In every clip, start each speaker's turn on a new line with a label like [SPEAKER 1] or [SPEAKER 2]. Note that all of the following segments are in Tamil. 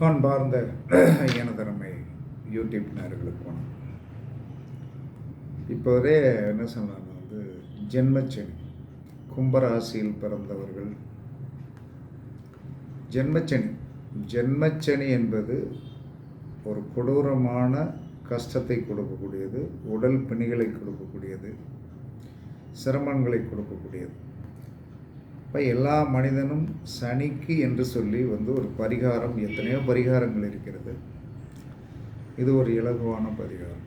[SPEAKER 1] அன்பார்ந்த எனதருமை யூடியூப் நேயர்களுக்கு வணக்கம். இப்போதே என்ன சொன்னாங்க ஜென்மச்சனி, கும்பராசியில் பிறந்தவர்கள் ஜென்மச்சனி என்பது ஒரு கொடூரமான கஷ்டத்தை கொடுக்கக்கூடியது, உடல் பிணிகளை கொடுக்கக்கூடியது, சிரமங்களை கொடுக்கக்கூடியது. இப்போ எல்லா மனிதனும் சனிக்கு என்று சொல்லி ஒரு பரிகாரம், எத்தனையோ பரிகாரங்கள் இருக்கிறது. இது ஒரு இலகுவான பரிகாரம்.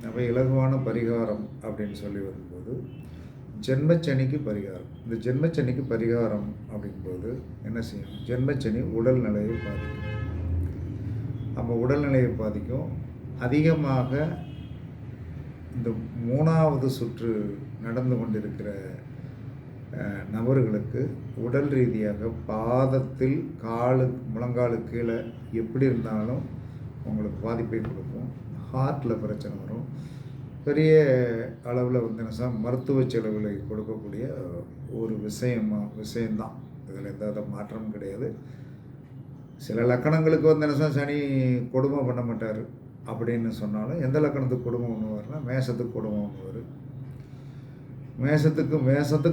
[SPEAKER 1] அப்போ இலகுவான பரிகாரம் அப்படின்னு சொல்லி வரும்போது ஜென்மச்சனிக்கு பரிகாரம். இந்த ஜென்மச்சனிக்கு பரிகாரம் அப்படிங்கும்போது என்ன செய்யும்? ஜென்மச்சனி உடல்நிலையை பாதிக்கும். நம்ம உடல்நிலையை பாதிக்கும். அதிகமாக இந்த 3வது சுற்று நடந்து கொண்டிருக்கிற நபர்களுக்கு உடல் ரீதியாக பாதத்தில் முழங்காலு கீழே எப்படி இருந்தாலும் உங்களுக்கு பாதிப்பை கொடுக்கும். ஹார்ட்டில் பிரச்சனை வரும். பெரிய அளவில் மருத்துவ செலவுகளை கொடுக்கக்கூடிய ஒரு விஷயம்தான். இதில் எந்த மாற்றமும் கிடையாது. சில லக்கணங்களுக்கு சனி கொடுமை பண்ண மாட்டார் அப்படின்னு சொன்னாலும், எந்த லக்கணத்துக்கு கொடுமை பண்ணுவார்னா மேஷத்துக்கு கொடுமை பண்ணுவார், மேசத்துக்கும்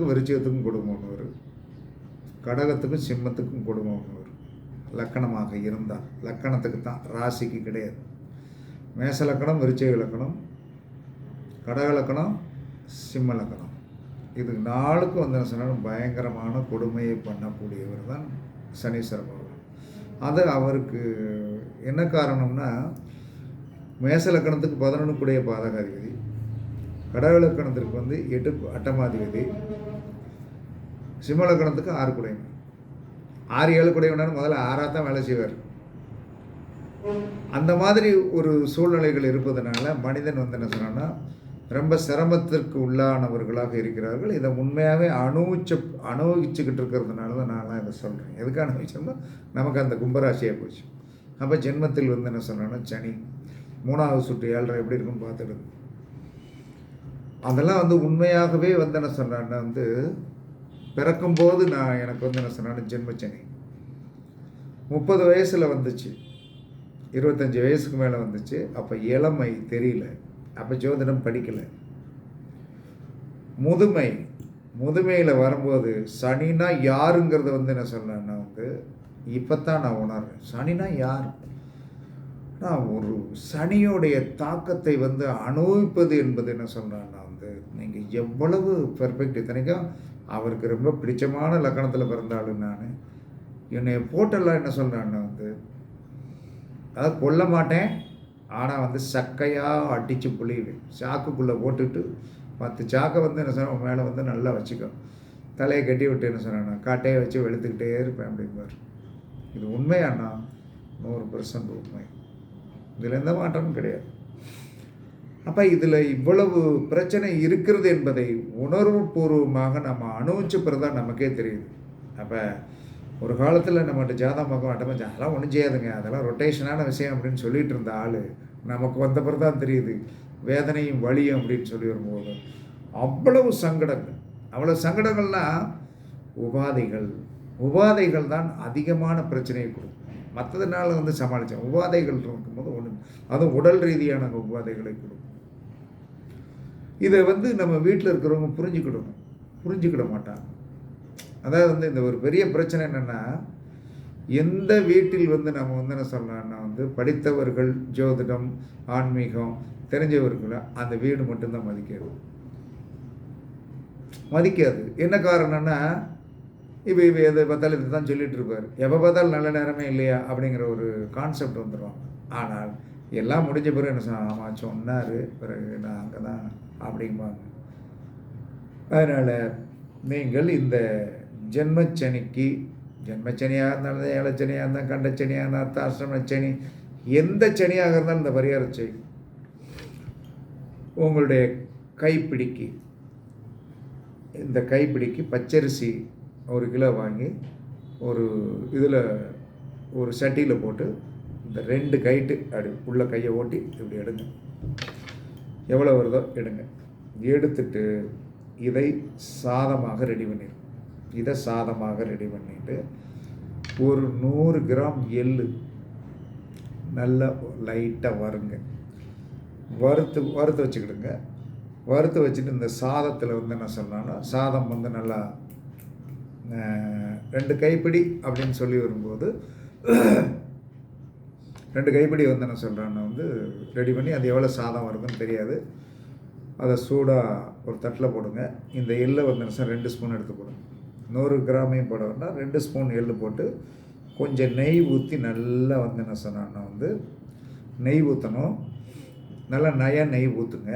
[SPEAKER 1] விருச்சிகத்துக்கும் கொடுமை பண்ணுவார், கடகத்துக்கும் சிம்மத்துக்கும் கொடுமை பண்ணுவார். லக்கணமாக இருந்தால் லக்கணத்துக்கு தான், ராசிக்கு கிடையாது. மேச லக்கணம், விருச்சிக லக்கணம், கடக லக்கணம், சிம்ம லக்கணம், இது நாளுக்கும் சொன்னாலும் பயங்கரமான கொடுமையை பண்ணக்கூடியவர் தான் சனீஸ்வர பகவான். அது அவருக்கு என்ன காரணம்னா, மேச லக்கணத்துக்கு 11 கூடிய பாதகாதிபதி, கடக லக்கணத்திற்கு 8 அட்டமாதிபதி, சிம்ம லக்கணத்துக்கு 6 குடையவன். 6-7 குடையவனாலும் முதல்ல 6ஆக தான் வேலை செய்வார். அந்த மாதிரி ஒரு சூழ்நிலைகள் இருப்பதனால மனிதன் என்ன சொன்னான்னா ரொம்ப சிரமத்திற்கு உள்ளானவர்களாக இருக்கிறார்கள். இதை உண்மையாகவே அனுபவிச்சுக்கிட்டு இருக்கிறதுனால தான் நான் இதை சொல்கிறேன். எதுக்கு அனுபவிச்சோம்னா, நமக்கு அந்த கும்பராசியாக போச்சு. அப்போ ஜென்மத்தில் என்ன சொன்னான்னா சனி 3வது சுற்று 7.5 எப்படி இருக்குன்னு பார்த்துடுது. அதெல்லாம் உண்மையாகவே என்ன சொன்னான்னா பிறக்கும்போது எனக்கு என்ன சொன்னான்னு ஜென்மச்சனி 30 வயசில் வந்துச்சு, 25 வயசுக்கு மேலே வந்துச்சு. அப்போ இளமை தெரியல, அப்போ ஜோதிடம் படிக்கலை. முதுமையில் வரும்போது சனினா யாருங்கிறத என்ன சொன்னேன்னா இப்போ தான் நான் உணர்றேன். சனினா யார்? ஒரு சனியோடைய தாக்கத்தை அனுபவிப்பது என்பது என்ன சொல்கிறான்னா, நீங்கள் எவ்வளவு பெர்ஃபெக்ட். இத்தனைக்கும் அவருக்கு ரொம்ப பிடிச்சமான லக்கணத்தில் பிறந்தாலும் நான் என்னை போட்டெல்லாம் என்ன சொல்கிறான்னா அதாவது கொல்ல மாட்டேன், ஆனால் சக்கையாக அடித்து புளிவேன். சாக்குக்குள்ளே போட்டுட்டு 10 சாக்கை என்ன சொன்ன மேலே நல்லா வச்சுக்கோ, தலையை கட்டி விட்டு என்ன சொன்னான்னா காட்டையை வச்சு வெளுத்துக்கிட்டே இருப்பேன் அப்படிம்பார். இது உண்மையாண்ணா 100% உண்மை. இதில் எந்த மாற்றமும் கிடையாது. அப்போ இதில் இவ்வளவு பிரச்சனை இருக்கிறது என்பதை உணர்வுபூர்வமாக நம்ம அனுபவிச்ச பிறகு தான் நமக்கே தெரியுது. அப்போ ஒரு காலத்தில் நம்மகிட்ட ஜாதகம் பார்க்க மாட்டோம், அதெல்லாம் ஒன்றும் செய்யாதுங்க, அதெல்லாம் ரொட்டேஷனான விஷயம் அப்படின்னு சொல்லிட்டு இருந்த ஆள் நமக்கு வந்த பிறகு தான் தெரியுது வேதனையும் வலியும் அப்படின்னு சொல்லி வரும்போது அவ்வளவு சங்கடங்கள்னால் உபாதைகள் தான் அதிகமான பிரச்சனையை கொடுக்கும். மற்றதுனால சமாளித்தேன். உபாதைகள் இருக்கும்போது ஒன்று, அதுவும் உடல் ரீதியான உபாதைகளை கொடுக்கும். இதை நம்ம வீட்டில் இருக்கிறவங்க புரிஞ்சுக்கிட மாட்டாங்க. அதாவது இந்த ஒரு பெரிய பிரச்சனை என்னென்னா, எந்த வீட்டில் நம்ம என்ன சொல்லலாம்னா படித்தவர்கள், ஜோதிடம், ஆன்மீகம் தெரிஞ்சவர்கள் அந்த வீடு மட்டும்தான் மதிக்காது. என்ன காரணம்னா, இப்போ எதை பார்த்தாலும் இது தான் சொல்லிகிட்டு இருப்பார், எப்போ பார்த்தாலும் நல்ல நேரமே இல்லையா அப்படிங்கிற ஒரு கான்செப்ட் வந்துடுவாங்க. ஆனால் எல்லாம் முடிஞ்ச பிறகு என்ன சொன்னால், ஆமாம் சொன்னார், பிறகு நான் அங்கே தான் அப்படிம்பாங்க. அதனால் நீங்கள் இந்த ஜென்மச்சனியாக இருந்தாலும், ஏழச்சனியாக இருந்தாலும், கண்டச்சனியாக இருந்தால், அர்த்தாஷ்டம சனி, எந்த சனியாக இருந்தாலும் இந்த பரிகாரம் செய்யும். உங்களுடைய கைப்பிடிக்கு பச்சரிசி 1 கிலோ வாங்கி ஒரு சட்டியில் போட்டு இந்த 2 கைட்டு அப்படி உள்ள கையை ஓட்டி இப்படி எடுங்க. எவ்வளோ வருதோ எடுங்க. எடுத்துட்டு இதை சாதமாக ரெடி பண்ணிட்டு ஒரு 100 கிராம் எள்ளு நல்லா லைட்டாக வறுங்க. வறுத்து வச்சுக்கிடுங்க. வறுத்து வச்சுட்டு இந்த சாதத்தில் வந்து என்ன சொல்லலாம்னா, சாதம் வந்து நல்லா 2 கைப்பிடி அப்படின்னு சொல்லி வரும்போது 2 கைப்பிடி வந்து என்ன சொல்கிறேன்னா வந்து ரெடி பண்ணி, அது எவ்வளோ சாதம் வருதுன்னு தெரியாது. அதை சூடாக ஒரு தட்டில் போடுங்க. இந்த எள்ளை வந்து என்ன 2 ஸ்பூன் எடுத்து போடுங்க. 100 கிராமையும் போட வேண்டாம். 2 ஸ்பூன் எள்ளு போட்டு கொஞ்சம் நெய் ஊற்றி நல்லா வந்து என்ன சொன்னான்னா வந்து நெய் ஊற்றணும். நல்லா நெய் ஊற்றுங்க.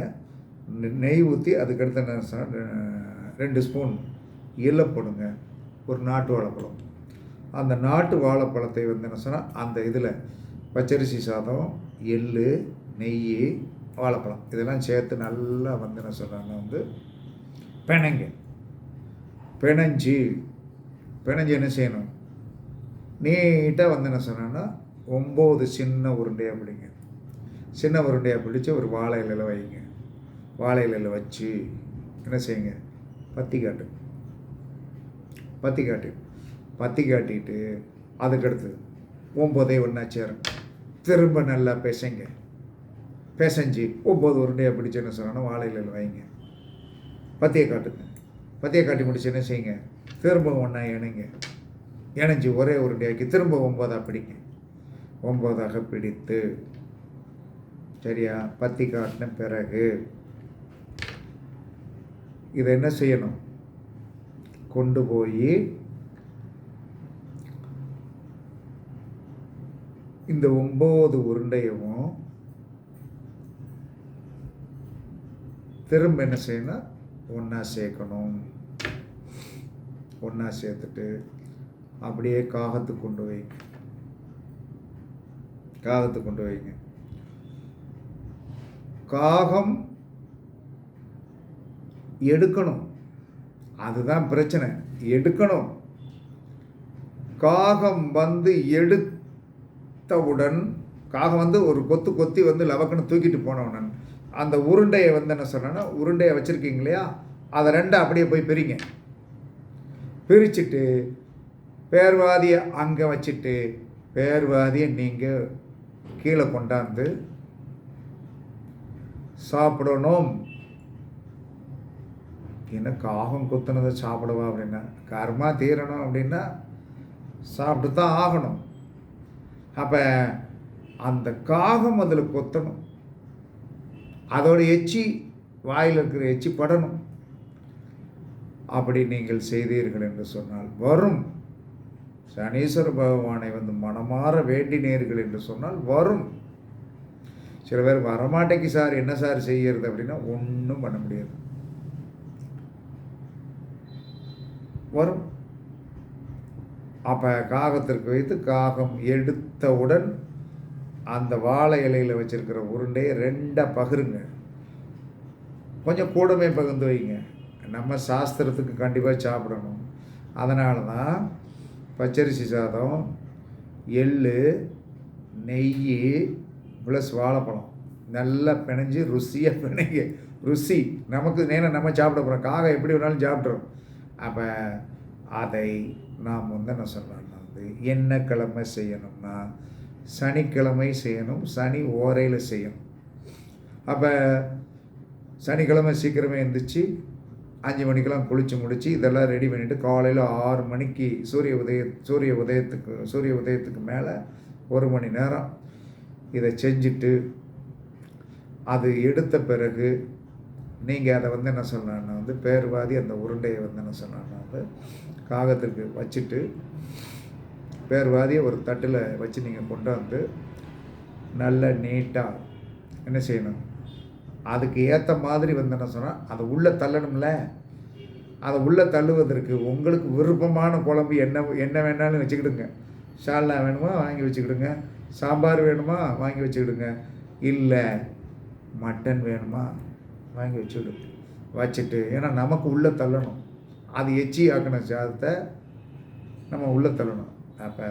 [SPEAKER 1] நெய் ஊற்றி அதுக்கடுத்து என்ன சொன்னால் 2 ஸ்பூன் எள்ளை போடுங்க. ஒரு நாட்டு வாழைப்பழம். அந்த நாட்டு வாழைப்பழத்தை வந்து என்ன சொன்னால் அந்த இதில் பச்சரிசி சாதம், எள், நெய், வாழைப்பழம் இதெல்லாம் சேர்த்து நல்லா வந்து என்ன சொல்கிறாங்கன்னா வந்து பிணைஞ்சு என்ன செய்யணும், நீட்டாக வந்து என்ன சொன்னான்னா 9 சின்ன உருண்டையாக பிடிங்க. சின்ன உருண்டையாக பிடிச்சி ஒரு வாழை இலையில் வைங்க. வாழை இலையில் வச்சு என்ன செய்யுங்க, பற்றி காட்டிட்டு அதுக்கடுத்து 9 ஒன்றா சேரும். திரும்ப நல்லா பிசைஞ்சு 9 உருண்டையாக பிடிச்சி என்ன சொன்னால் வாழை இலையில் வைங்க. பத்தியை காட்டி முடிச்சு என்ன செய்யுங்க, திரும்ப ஒன்றா இணைஞ்சு ஒரே உருண்டையாக்கி திரும்ப 9ஆக பிடிங்க. 9ஆக பிடித்து சரியா பத்தி காட்டின பிறகு இதை என்ன செய்யணும், கொண்டு போய் இந்த 9 உருண்டையும் திரும்ப என்ன செய்யணும், ஒன்றா சேர்க்கணும். ஒன்றா சேர்த்துட்டு அப்படியே காகத்துக்கு கொண்டு வைங்க. காகம் எடுக்கணும், அதுதான் பிரச்சனை. எடுக்கணும். காகம் வந்து எடுத்தவுடன் காகம் வந்து ஒரு கொத்தி வந்து லவக்குன்னு தூக்கிட்டு போனவுடன் அந்த உருண்டையை வந்து என்ன சொன்னேன்னா, உருண்டையை வச்சுருக்கீங்க இல்லையா, அதை 2 அப்படியே போய் பிரிச்சுட்டு பேர்வாதியை அங்கே வச்சுட்டு பேர்வாதியை நீங்கள் கீழே கொண்டாந்து சாப்பிடணும். என்ன காகம் குத்துனதை சாப்பிடுவா அப்படின்னா, கர்மா தீரணும் அப்படின்னா சாப்பிட்டு தான் ஆகணும். அப்போ அந்த காகம் அதில் கொத்தணும், அதோட எச்சி வாயில் இருக்கிற எச்சி படணும். அப்படி நீங்கள் செய்தீர்கள் என்று சொன்னால் வரும். சனீஸ்வர பகவானை வந்து மனமாற வேண்டினீர்கள் என்று சொன்னால் வரும். சில பேர் வரமாட்டேக்கு சார், என்ன சார் செய்யறது அப்படின்னா ஒன்றும் பண்ண முடியாது, வரும். அப்போ காகத்திற்கு வைத்து காகம் எடுத்தவுடன் அந்த வாழை இலையில் வச்சிருக்கிற உருண்டையை 2 பகிருங்க. கொஞ்சம் கூடமே பகிர்ந்து வைங்க. நம்ம சாஸ்திரத்துக்கு கண்டிப்பாக சாப்பிடணும். அதனால தான் பச்சரிசி சாதம், எள், நெய் ப்ளஸ் வாழைப்பழம் நல்லா பிணைஞ்சு ருசியாக பிணைங்க. ருசி நமக்கு நம்ம சாப்பிட போகிறோம். காகம் எப்படி வேணாலும் சாப்பிட்றோம். அப்போ அதை நாம் வந்து என்ன சொல்லலாம்னா வந்து என்ன கிழமை செய்யணும்னா சனிக்கிழமை செய்யணும், சனி ஓரையில் செய்யணும். அப்போ சனிக்கிழமை சீக்கிரமே எழுந்திரிச்சு 5 மணிக்கெல்லாம் குளித்து முடித்து இதெல்லாம் ரெடி பண்ணிவிட்டு காலையில் 6 மணிக்கு சூரிய உதயத்துக்கு மேலே 1 மணி நேரம் இதை செஞ்சுட்டு அது எடுத்த பிறகு நீங்கள் அதை வந்து என்ன சொல்லலாம்னா வந்து பேர்வாதி அந்த உருண்டையை வந்து என்ன சொல்லலாம்னா வந்து காகத்துக்கு வச்சுட்டு பேர்வாதியை ஒரு தட்டில் வச்சு நீங்கள் கொண்டாந்து நல்ல நீட்டாக என்ன செய்யணும், அதுக்கு ஏற்ற மாதிரி வந்து என்ன சொன்னால் அதை உள்ளே தள்ளணும்ல. அதை உள்ளே தள்ளுவதற்கு உங்களுக்கு விருப்பமான குழம்பு என்ன வேணாலும் வச்சுக்கிடுங்க. சால்னா வேணுமா வாங்கி வச்சுக்கிடுங்க, சாம்பார் வேணுமா வாங்கி வச்சுக்கிடுங்க, இல்லை மட்டன் வேணுமா வாங்கி வச்சுட்டு ஏன்னா நமக்கு உள்ளே தள்ளணும். அது எச்சி ஆக்கின சாதத்தை நம்ம உள்ளே தள்ளணும். அப்போ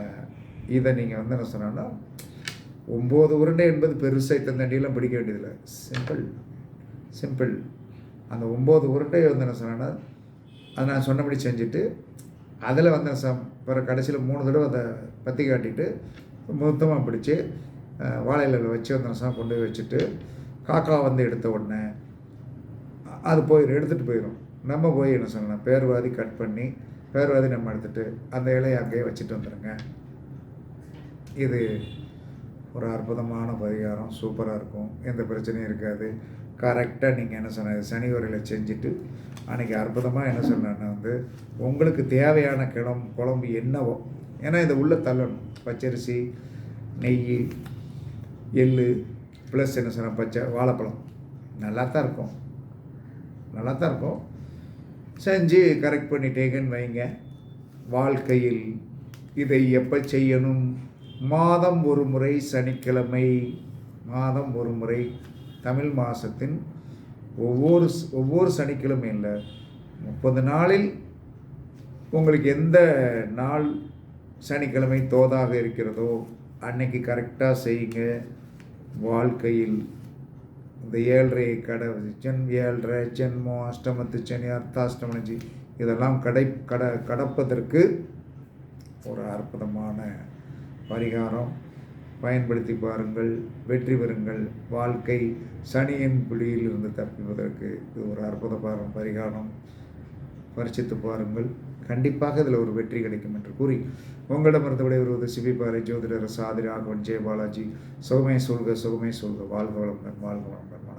[SPEAKER 1] இதை நீங்கள் வந்து என்ன சொன்னோன்னா 9 உருண்டை என்பது பெருசாக தண்டியெல்லாம் பிடிக்க வேண்டியதில்லை. சிம்பிள். அந்த 9 உருண்டையை வந்து என்ன சொன்னேன்னா அதை நான் சொன்னபடி செஞ்சுட்டு அதில் வந்து பிற கடைசியில் 3 தடவை அதை பற்றி காட்டிட்டு மொத்தமாக பிடிச்சி வாழை இலையில் வச்சு அந்த கொண்டு போய் வச்சுட்டு காக்கா வந்து எடுத்த உடனே அது எடுத்துகிட்டு போயிடும். நம்ம போய் என்ன சொல்லலாம், பேர்வாதி கட் பண்ணி பேர்வாதி நம்ம எடுத்துகிட்டு அந்த இலையை அங்கேயே வச்சுட்டு வந்துடுங்க. இது ஒரு அற்புதமான பரிகாரம், சூப்பராக இருக்கும், எந்த பிரச்சனையும் இருக்காது. கரெக்டாக நீங்கள் என்ன சொன்ன சனி உரையில் செஞ்சுட்டு அன்றைக்கி அற்புதமாக என்ன சொன்னேன்னா உங்களுக்கு தேவையான குழம்பு என்னவோ, ஏன்னா இதை உள்ளே தள்ளணும். பச்சரிசி, நெய், எள் ப்ளஸ் என்ன சொன்ன பச்சை வாழைப்பழம் நல்லா தான் இருக்கும். செஞ்சு கரெக்ட் பண்ணிட்டேங்கன்னு வைங்க. வாழ்க்கையில் இதை எப்போ செய்யணும்? மாதம் ஒரு முறை சனிக்கிழமை, மாதம் ஒரு முறை தமிழ் மாதத்தின் ஒவ்வொரு சனிக்கிழமையில் 30 நாளில் உங்களுக்கு எந்த நாள் சனிக்கிழமை தோதாக இருக்கிறதோ அன்னைக்கு கரெக்டாக செய்யுங்க. வாழ்க்கையில் இந்த 7.5 7.5 ஜென்மம், அஷ்டமத்து சனி, அர்த்தாஷ்டமனி இதெல்லாம் கடப்பதற்கு ஒரு அற்புதமான பரிகாரம். பயன்படுத்தி பாருங்கள், வெற்றி பெறுங்கள். வாழ்க்கை சனியின் பிடியிலிருந்து தப்பிப்பதற்கு இது ஒரு அற்புத பரிகாரம். பரிசித்து பாருங்கள், கண்டிப்பாக இதில் ஒரு வெற்றி கிடைக்கும் என்று கூறி உங்களிடமிருந்து விடைபெறுவது சிபிபாறை ஜோதிடர் சாதி ராகவன் ஜெயபாலாஜி. சுகமே சொல்க, வாழ்க வளமுடன், வாழ்க வளமுடன்.